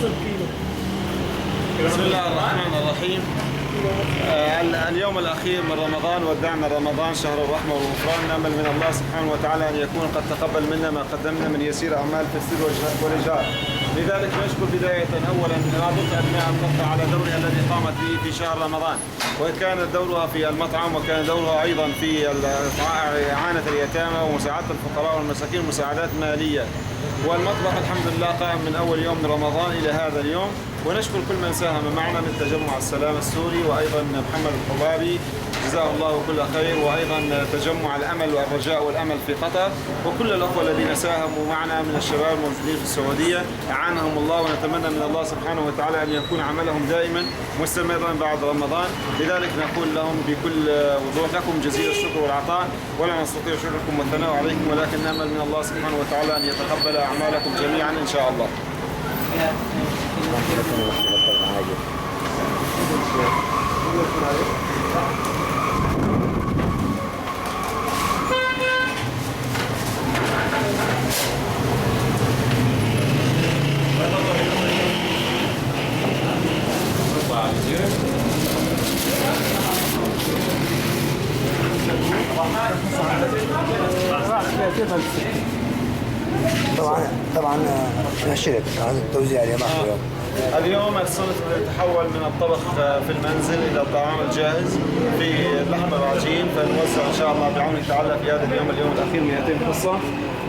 بسم الله الرحمن الرحيم. اليوم الأخير من رمضان، ودعنا رمضان شهر الرحمة والغفران. نأمل من الله سبحانه وتعالى أن يكون قد تقبل منا ما قدمنا من يسير أعمال في السر والإجهار. لذلك نشكر بداية أولا رابطة أبناء المقطع على دورها الذي قامت به في شهر رمضان، وكان دورها في المطعم، وكان دورها أيضا في إعانة اليتامى ومساعدة الفقراء والمساكين مساعدات مالية. والمطبخ الحمد لله قائم من أول يوم من رمضان إلى هذا اليوم. ونشكر كل من ساهم معنا من تجمع السلام السوري، وأيضا محمد الحبابي جزاه الله كل خير، وأيضا تجمع الأمل والرجاء والأمل في قطر، وكل الأخوة الذين ساهموا معنا من الشباب الموجودين في السعودية أعانهم الله. ونتمنى من الله سبحانه وتعالى أن يكون عملهم دائما مستمرا بعد رمضان. لذلك نقول لهم بكل وضوح لكم جزيل الشكر والعطاء، ولا نستطيع شكركم والثناء عليكم، ولكن نأمل من الله سبحانه وتعالى أن يتقبل أعمالكم جميعا إن شاء الله. طبعا نشرب هذا التوزيع اليوم. اليوم الصنف تتحول من الطبخ في المنزل إلى الطعام الجاهز في لحم العجين، فنوزع إن شاء الله بعون تعالى في هذا اليوم الأخير 200 حصة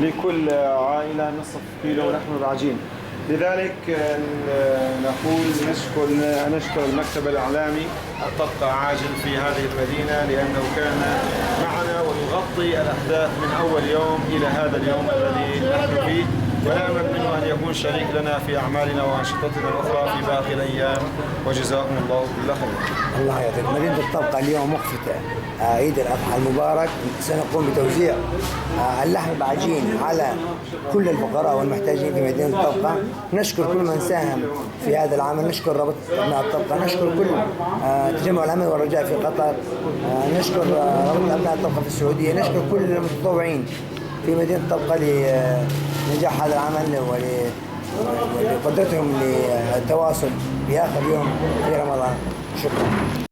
لكل عائلة نصف كيلو لحم العجين. لذلك نقول نشكر المكتب الإعلامي الطبق عاجل في هذه المدينة، لأنه كان معنا ويغطي الأحداث من أول يوم إلى هذا اليوم الذي نحن فيه، ونأمل منه أن يكون شريك لنا في أعمالنا وأنشطتنا الأخرى في باقي الأيام، وجزاكم الله كل خير. الله يعطيك. مدينة الطبقة اليوم مخفتة عيد الأضحى المبارك، سنقوم بتوزيع اللحم بعجين على كل الفقراء والمحتاجين في مدينة الطبقة. نشكر كل من ساهم في هذا العمل، نشكر رابطة أبناء الطبقة، نشكر كل تجمع الأمل والرجاء في قطر، نشكر رابطة أبناء الطبقة في السعودية، نشكر كل المتطوعين في مدينة الطبقة لنجاح هذا العمل ولقدرتهم للتواصل في آخر يوم في رمضان. شكرا.